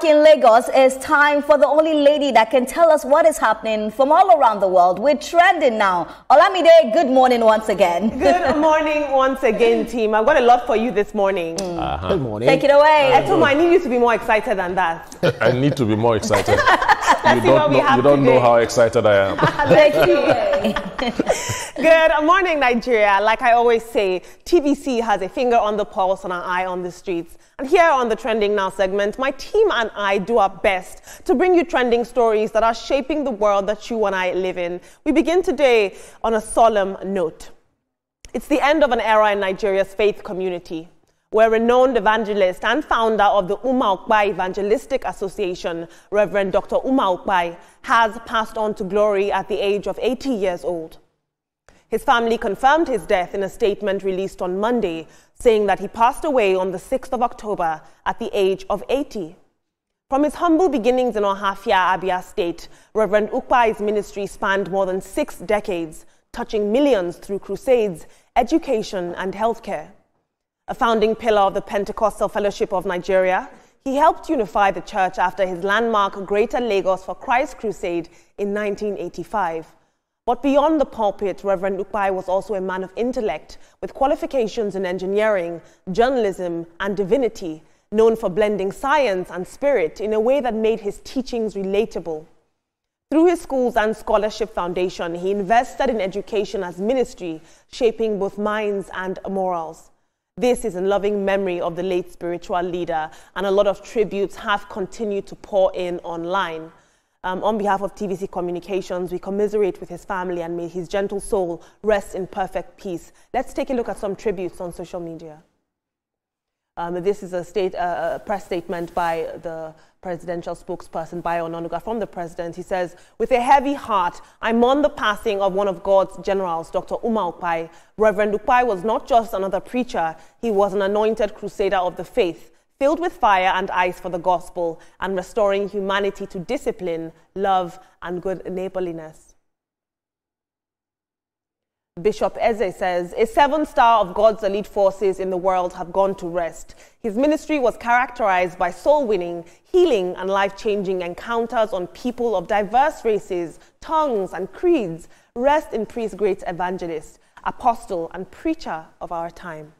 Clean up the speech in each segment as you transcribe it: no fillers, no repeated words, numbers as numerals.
back in Lagos, it's time for the only lady that can tell us what is happening from all around the world. We're trending now. Olamide, good morning once again. Good morning once again, team. I've got a lot for you this morning. Good morning. Take it away. Etum, I need you to be more excited than that. I need to be more excited. You don't know how excited I am. Take it away. Good morning, Nigeria. Like I always say, TVC has a finger on the pulse and an eye on the streets. And here on the Trending Now segment, my team and I do our best to bring you trending stories that are shaping the world that you and I live in. We begin today on a solemn note. It's the end of an era in Nigeria's faith community, where renowned evangelist and founder of the Ukpai Evangelistic Association, Reverend Dr. Ukpai, has passed on to glory at the age of 80 years old. His family confirmed his death in a statement released on Monday, saying that he passed away on the 6th of October at the age of 80. From his humble beginnings in Ohafia, Abia State, Reverend Ukpai's ministry spanned more than 6 decades, touching millions through crusades, education, and healthcare. A founding pillar of the Pentecostal Fellowship of Nigeria, he helped unify the church after his landmark Greater Lagos for Christ Crusade in 1985. But beyond the pulpit, Reverend Ukpai was also a man of intellect with qualifications in engineering, journalism, and divinity, known for blending science and spirit in a way that made his teachings relatable. Through his schools and scholarship foundation, he invested in education as ministry, shaping both minds and morals. This is in loving memory of the late spiritual leader, and a lot of tributes have continued to pour in online. On behalf of TVC Communications, we commiserate with his family and may his gentle soul rest in perfect peace. Let's take a look at some tributes on social media. This is a press statement by the presidential spokesperson, Bayo Onanuga, from the president. He says, "With a heavy heart, I mourn the passing of one of God's generals, Dr. Ukpai. Reverend Ukpai was not just another preacher, he was an anointed crusader of the faith, filled with fire and ice for the gospel and restoring humanity to discipline, love, and good neighborliness." Bishop Eze says, "A 7-star of God's elite forces in the world have gone to rest. His ministry was characterized by soul-winning, healing, and life-changing encounters on people of diverse races, tongues, and creeds. Rest in peace, great evangelist, apostle, and preacher of our time."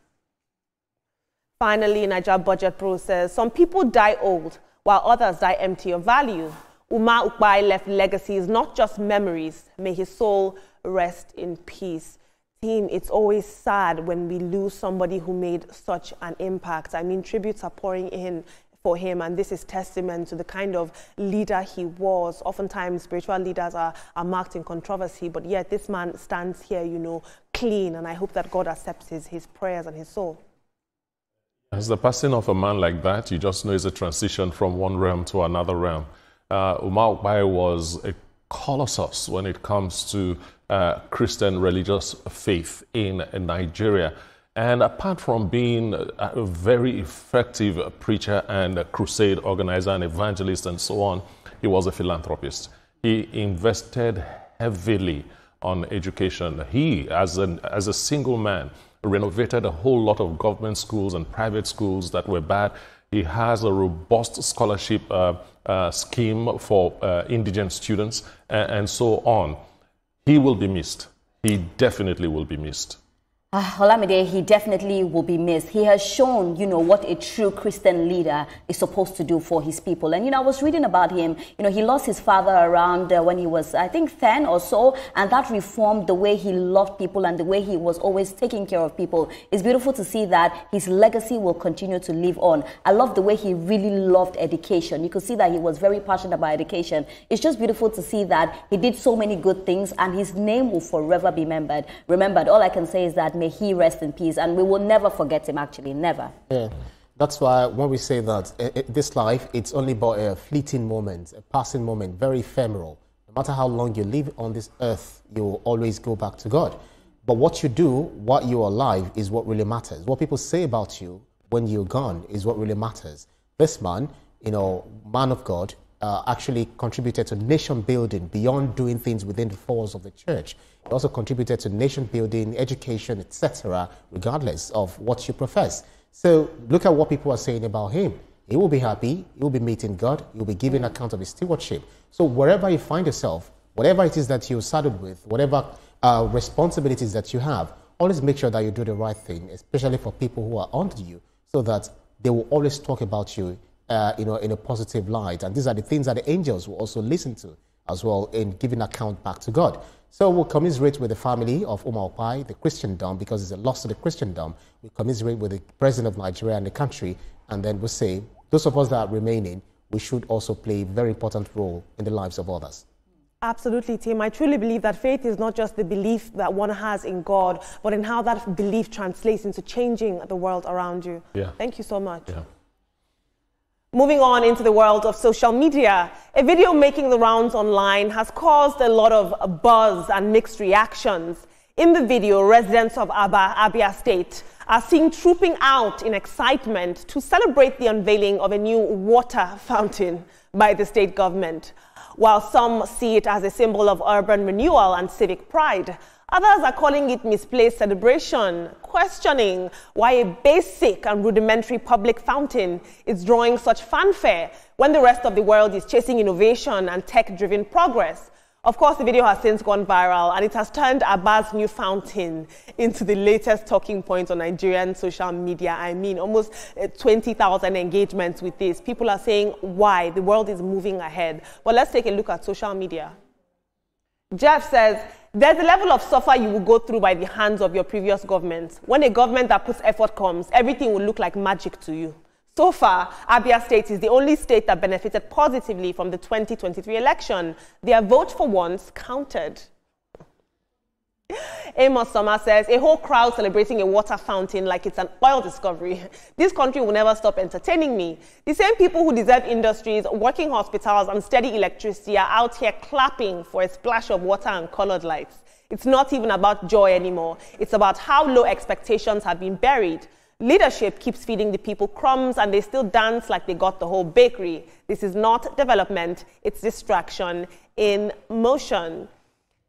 Finally, in Niger budget process, some people die old, while others die empty of value. Ukpai left legacies, not just memories. May his soul rest in peace. Team, it's always sad when we lose somebody who made such an impact. I mean, tributes are pouring in for him, and this is testament to the kind of leader he was. Oftentimes, spiritual leaders are marked in controversy, but yet this man stands here, clean, and I hope that God accepts his prayers and his soul. As the passing of a man like that, you just know it's a transition from one realm to another realm. Umai was a colossus when it comes to Christian religious faith in Nigeria. And apart from being a very effective preacher and a crusade organizer and evangelist and so on, he was a philanthropist. He invested heavily on education. He, as a single man, renovated a whole lot of government schools and private schools that were bad. He has a robust scholarship scheme for indigent students and so on. He will be missed. He definitely will be missed. Olamide, he definitely will be missed. He has shown, what a true Christian leader is supposed to do for his people. And, I was reading about him. He lost his father around when he was, I think, 10 or so. And that reformed the way he loved people and the way he was always taking care of people. It's beautiful to see that his legacy will continue to live on. I love the way he really loved education. You could see that he was very passionate about education. It's just beautiful to see that he did so many good things and his name will forever be remembered. All I can say is that may he rest in peace, and we will never forget him, actually, never. Yeah, that's why when we say that this life, it's only but a fleeting moment, a passing moment, very ephemeral. No matter how long you live on this earth, you will always go back to God. But what you do while you're alive is what really matters. What people say about you when you're gone is what really matters. This man, man of God, actually contributed to nation building beyond doing things within the walls of the church. It also contributed to nation building, education, etc., regardless of what you profess. So look at what people are saying about him. he will be happy, he will be meeting God, he will be giving account of his stewardship. So wherever you find yourself, whatever it is that you're saddled with, whatever responsibilities that you have, always make sure that you do the right thing, especially for people who are under you, so that they will always talk about you in a positive light. And these are the things that the angels will also listen to as well in giving account back to God. So we'll commiserate with the family of Ukpai, the Christendom, because it's a loss to the Christendom. We commiserate with the president of Nigeria and the country, and then we'll say, those of us that are remaining, we should also play a very important role in the lives of others. Absolutely, Tim. I truly believe that faith is not just the belief that one has in God, but in how that belief translates into changing the world around you. Yeah. Thank you so much. Yeah. Moving on into the world of social media, a video making the rounds online has caused a lot of buzz and mixed reactions. In the video, residents of Abia State are seen trooping out in excitement to celebrate the unveiling of a new water fountain by the state government. While some see it as a symbol of urban renewal and civic pride, others are calling it misplaced celebration, questioning why a basic and rudimentary public fountain is drawing such fanfare when the rest of the world is chasing innovation and tech-driven progress. Of course, the video has since gone viral, and it has turned Aba's new fountain into the latest talking point on Nigerian social media. I mean, almost 20,000 engagements with this. People are saying why the world is moving ahead. But let's take a look at social media. Jeff says, there's a level of suffer you will go through by the hands of your previous government. When a government that puts effort comes, everything will look like magic to you. So far, Abia State is the only state that benefited positively from the 2023 election. Their vote for once counted. Amos Sommer says, a whole crowd celebrating a water fountain like it's an oil discovery. This country will never stop entertaining me. The same people who deserve industries, working hospitals, and steady electricity are out here clapping for a splash of water and colored lights. It's not even about joy anymore. It's about how low expectations have been buried. Leadership keeps feeding the people crumbs, and they still dance like they got the whole bakery. This is not development, it's distraction in motion.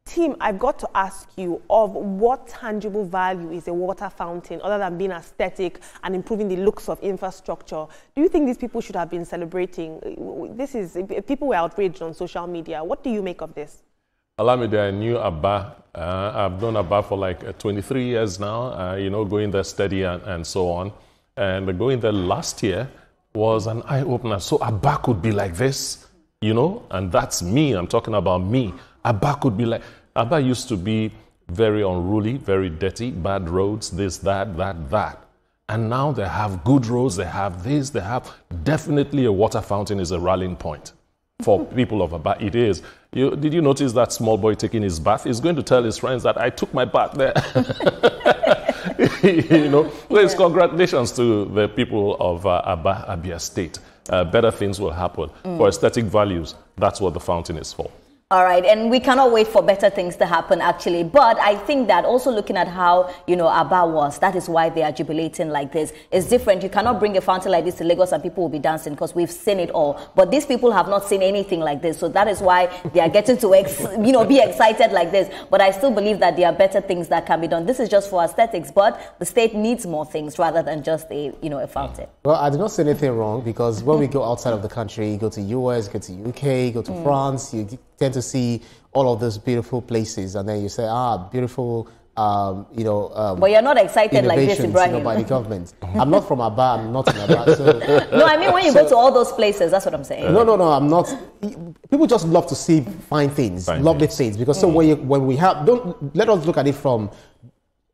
Team, I've got to ask you, of what tangible value is a water fountain other than being aesthetic and improving the looks of infrastructure? Do you think these people should have been celebrating? People were outraged on social media. What do you make of this? Alamide, I knew Abba. I've known Abba for like 23 years now, going there steady and so on. And going there last year was an eye-opener. So Abba could be like this, and that's me. I'm talking about me. Abba could be like, Abba used to be very unruly, very dirty, bad roads, this, that. And now they have good roads, they have this, they have definitely a water fountain is a rallying point. For people of Abba, it is. Did you notice that small boy taking his bath? He's going to tell his friends that I took my bath there. So it's congratulations to the people of Abia State. Better things will happen. For aesthetic values, that's what the fountain is for. All right, and we cannot wait for better things to happen, actually. But I think that also looking at how, Abba was, that is why they are jubilating like this. It's different. You cannot bring a fountain like this to Lagos and people will be dancing because we've seen it all. But these people have not seen anything like this. So that is why they are getting to, be excited like this. But I still believe that there are better things that can be done. This is just for aesthetics, but the state needs more things rather than just a fountain. Well, I did not say anything wrong because when we go outside of the country, you go to US, go to UK, go to France, you tend to see all of those beautiful places, and then you say, beautiful, but you're not excited like this, Ibrahim. By the government. I'm not from Abba, I'm not in Abba. So, no, I mean when you go to all those places, that's what I'm saying. No, I'm not. People just love to see fine things, lovely things, because so when we have, let us look at it from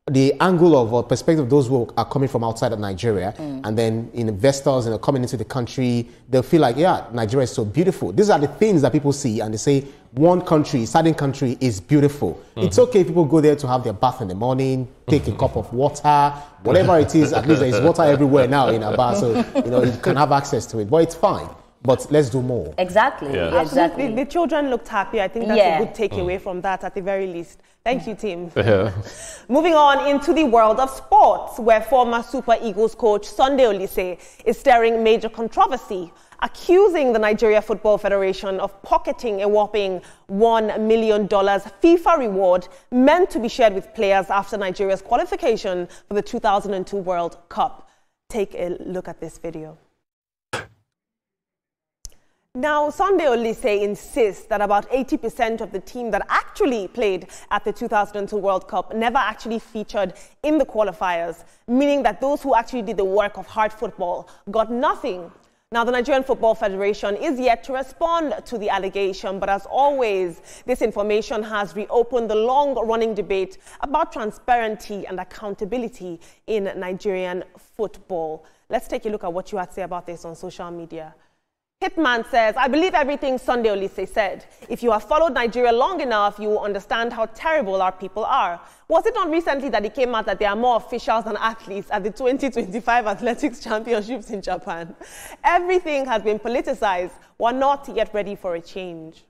the angle of or perspective of those who are coming from outside of Nigeria, and then investors coming into the country, they'll feel like, Nigeria is so beautiful. These are the things that people see, and they say one country, certain country is beautiful. It's okay if people go there to have their bath in the morning, take a cup of water, whatever it is. At least there is water everywhere now in Abba, so you can have access to it. But it's fine. But let's do more. Exactly. Yeah. Exactly. The children looked happy. I think that's a good takeaway from that at the very least. Thank you, team. Yeah. Moving on into the world of sports, where former Super Eagles coach Sunday Oliseh is stirring major controversy, accusing the Nigeria Football Federation of pocketing a whopping $1 million FIFA reward meant to be shared with players after Nigeria's qualification for the 2002 World Cup. Take a look at this video. Now, Sunday Oliseh insists that about 80% of the team that actually played at the 2002 World Cup never actually featured in the qualifiers, meaning that those who actually did the work of hard football got nothing. Now, the Nigerian Football Federation is yet to respond to the allegation, but as always, this information has reopened the long-running debate about transparency and accountability in Nigerian football. Let's take a look at what you had to say about this on social media. Hitman says, I believe everything Sunday Oliseh said. If you have followed Nigeria long enough, you will understand how terrible our people are. Was it not recently that it came out that there are more officials than athletes at the 2025 Athletics Championships in Japan? Everything has been politicized. We're not yet ready for a change.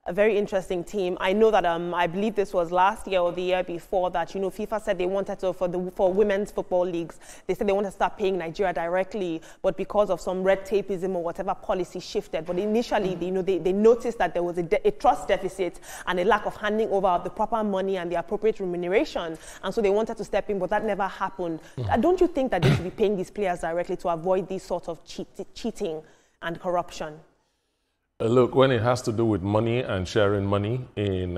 A very interesting team. I know that I believe this was last year or the year before that, FIFA said they wanted to, for women's football leagues, they said they wanted to start paying Nigeria directly, but because of some red tapeism or whatever, policy shifted. But initially, they noticed that there was a trust deficit and a lack of handing over of the proper money and the appropriate remuneration. And so they wanted to step in, but that never happened. Don't you think that they should be paying these players directly to avoid these sort of cheating and corruption? Look, when it has to do with money and sharing money in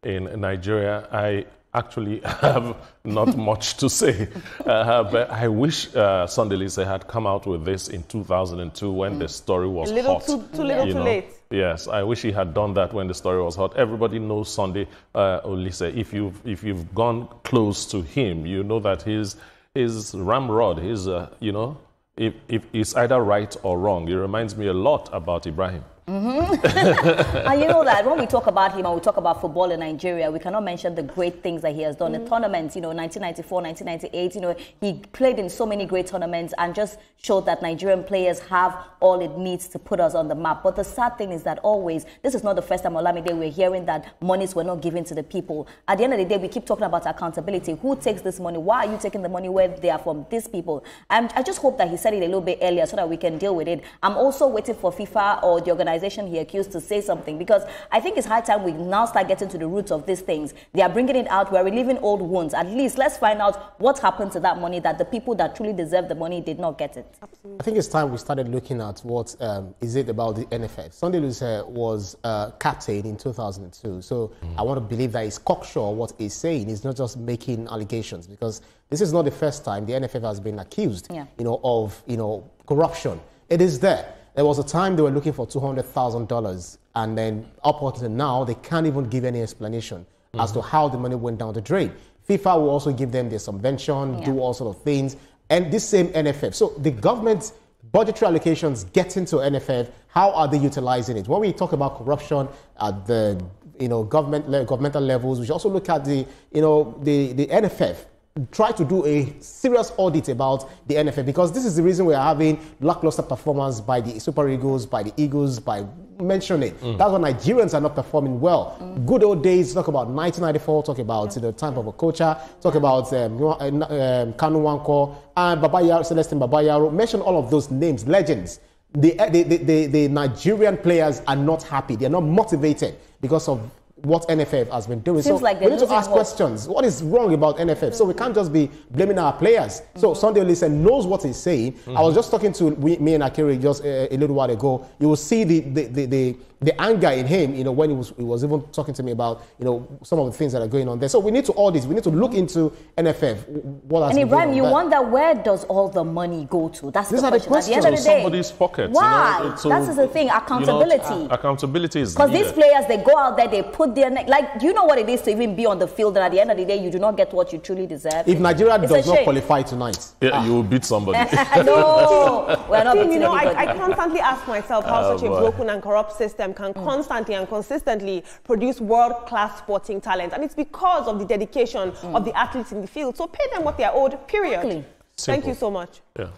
Nigeria, I actually have not much to say. But I wish Sunday Oliseh had come out with this in 2002 when the story was hot. Too little too late. Yes, I wish he had done that when the story was hot. Everybody knows Sunday Oliseh. If you've gone close to him, you know that his ramrod, his if it's either right or wrong. It reminds me a lot about Ibrahim. And you know that when we talk about him and we talk about football in Nigeria, we cannot mention the great things that he has done. The tournaments, 1994, 1998, he played in so many great tournaments and just showed that Nigerian players have all it needs to put us on the map. But the sad thing is that always, this is not the first time, Olamide, we're hearing that monies were not given to the people. At the end of the day, we keep talking about accountability. Who takes this money? Why are you taking the money where they are from these people? I just hope that he said it a little bit earlier so that we can deal with it. I'm also waiting for FIFA or the organization he accused to say something, because I think it's high time we now start getting to the roots of these things. They are bringing it out. We're reliving old wounds. At least let's find out what happened to that money, that the people that truly deserve the money did not get it. Absolutely. I think it's time we started looking at what is it about the NFF. Sunday Oliseh was captain in 2002, so I want to believe that he's cocksure what he's saying. He's not just making allegations, because this is not the first time the NFF has been accused, of corruption. It is there. There was a time they were looking for $200,000, and then up until now, they can't even give any explanation as to how the money went down the drain. FIFA will also give them their subvention, do all sort of things, and this same NFF. So the government's budgetary allocations get into NFF. How are they utilizing it? When we talk about corruption at the governmental levels, we should also look at the NFF. Try to do a serious audit about the NFF, because this is the reason we are having lackluster performance by the Super Eagles, by the Eagles, by mentioning. That's why Nigerians are not performing well. Good old days, talk about 1994, talk about the time of a coacher, talk about Kanu Nwankwo, and Celestine Babayaro. Mention all of those names, legends. The Nigerian players are not happy. They are not motivated because of what NFF has been doing. Seems so like we need to ask questions. What is wrong about NFF? So we can't just be blaming our players. So Sunday Oliseh knows what he's saying. I was just talking to me and Akiri just a little while ago. You will see the anger in him, when he was even talking to me about, some of the things that are going on there. So we need to audit. We need to look into NFF. What has and Ibrahim, you wonder, where does all the money go to? That's the question. At the end of the day, somebody's pocket. Why? That is the thing. Accountability. Accountability is because these players, they go out there, they put their neck. Like, do you know what it is to even be on the field? And at the end of the day, you do not get what you truly deserve. If Nigeria does not qualify tonight, you will beat somebody. No, we're not beating anybody. I constantly ask myself how such a broken and corrupt system can constantly and consistently produce world-class sporting talent. And it's because of the dedication of the athletes in the field. So pay them what they are owed, period. Exactly. Thank you so much. Yeah.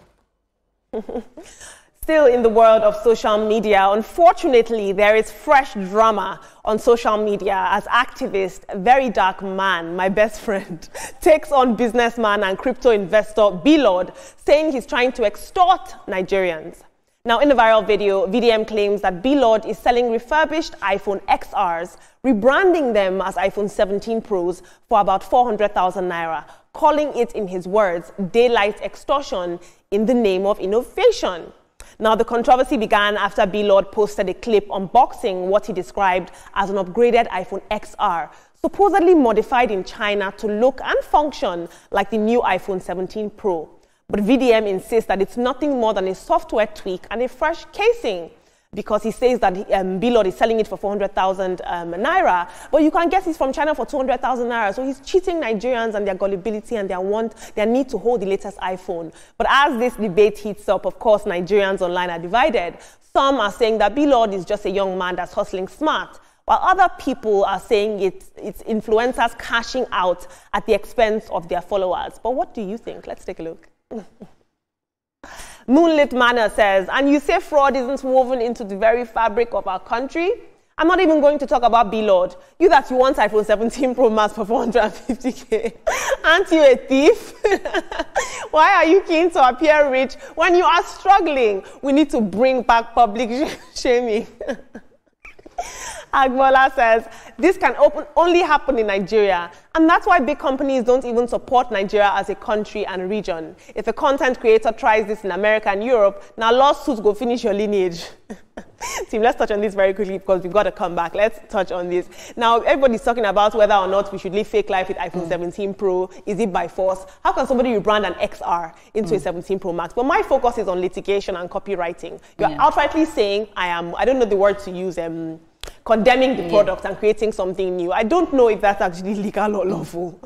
Still in the world of social media, unfortunately, there is fresh drama on social media as activist, very dark man, my best friend, takes on businessman and crypto investor Blord, saying he's trying to extort Nigerians. Now, in the viral video, VDM claims that Blord is selling refurbished iPhone XRs, rebranding them as iPhone 17 Pros for about 400,000 naira, calling it, in his words, daylight extortion in the name of innovation. Now, the controversy began after Blord posted a clip unboxing what he described as an upgraded iPhone XR, supposedly modified in China to look and function like the new iPhone 17 Pro. But VDM insists that it's nothing more than a software tweak and a fresh casing, because he says that Blord is selling it for 400,000 naira, but you can get it from China for 200,000 naira. So he's cheating Nigerians and their gullibility and their need to hold the latest iPhone. But as this debate heats up, of course, Nigerians online are divided. Some are saying that Blord is just a young man that's hustling smart, while other people are saying it's influencers cashing out at the expense of their followers. But what do you think? Let's take a look. Moonlit Manor says, and you say fraud isn't woven into the very fabric of our country? I'm not even going to talk about Blord. You that you want iPhone 17 Pro Max for 450K. Aren't you a thief? Why are you keen to appear rich when you are struggling? We need to bring back public shaming. Agbola says, this can only happen in Nigeria, and that's why big companies don't even support Nigeria as a country and region. If a content creator tries this in America and Europe, now lawsuits go finish your lineage. Team, let's touch on this very quickly because we've got to come back. Let's touch on this. Now, everybody's talking about whether or not we should live fake life with iPhone 17 Pro. Is it by force? How can somebody rebrand an XR into a 17 Pro Max? But my focus is on litigation and copywriting. You're outrightly saying, I don't know the word to use, condemning the product and creating something new. I don't know if that's actually legal or lawful.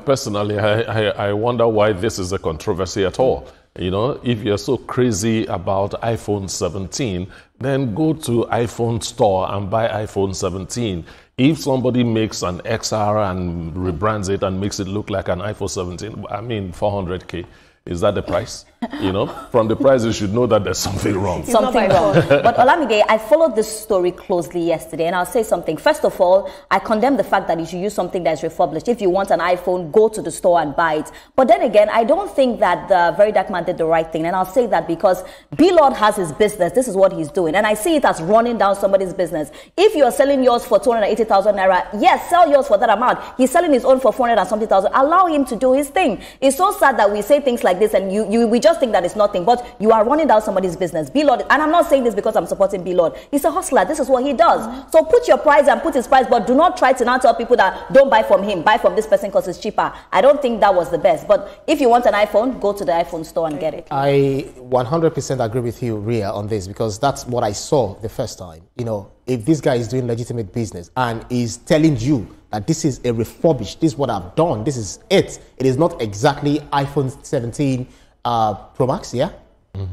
Personally, I wonder why this is a controversy at all. You know, if you're so crazy about iPhone 17, then go to iPhone store and buy iPhone 17. If somebody makes an XR and rebrands it and makes it look like an iPhone 17, I mean, 400K. Is that the price? You know, from the price, you should know that there's something wrong. Something wrong. But Olamide, I followed this story closely yesterday, and I'll say something. First of all, I condemn the fact that you should use something that's refurbished. If you want an iPhone, go to the store and buy it. But then again, I don't think that the Very Dark Man did the right thing. And I'll say that because Blord has his business. This is what he's doing. And I see it as running down somebody's business. If you're selling yours for 280,000 naira, yes, sell yours for that amount. He's selling his own for 400 and something thousand. Allow him to do his thing. It's so sad that we say things like this and we just think that it's nothing, but you are running down somebody's business. Blord, and I'm not saying this because I'm supporting Blord. He's a hustler. This is what he does. So put your price and put his price, but do not try to now tell people that don't buy from him, buy from this person because it's cheaper. I don't think that was the best. But if you want an iPhone, go to the iPhone store and get it. I 100% agree with you, Ria, on this, because that's what I saw the first time. You know, if this guy is doing legitimate business and is telling you that this is a refurbished, this is what I've done, this is it. It is not exactly iPhone 17 Pro Max, yeah?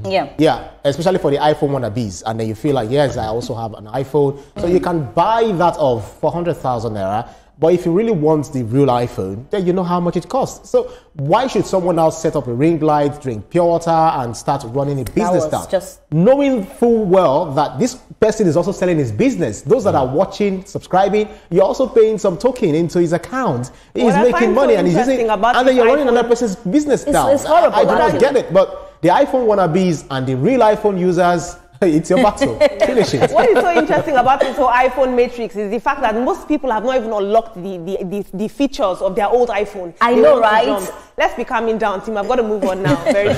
Yeah, especially for the iPhone wannabes. And then you feel like, yes, I also have an iPhone. So you can buy that of 400,000 naira. But if you really want the real iPhone, then you know how much it costs. So why should someone else set up a ring light, drink pure water, and start running a business down? Just knowing full well that this person is also selling his business. Those that are watching, subscribing, you're also paying some token into his account. He's making money and he's using, and then you're running another person's business down. It's horrible. I do not get it. But the iPhone wannabes and the real iPhone users, it's your battle. Finish it. What is so interesting about this whole iPhone matrix is the fact that most people have not even unlocked the features of their old iPhone. I know, right? Let's be calming down, team. I've got to move on now. Very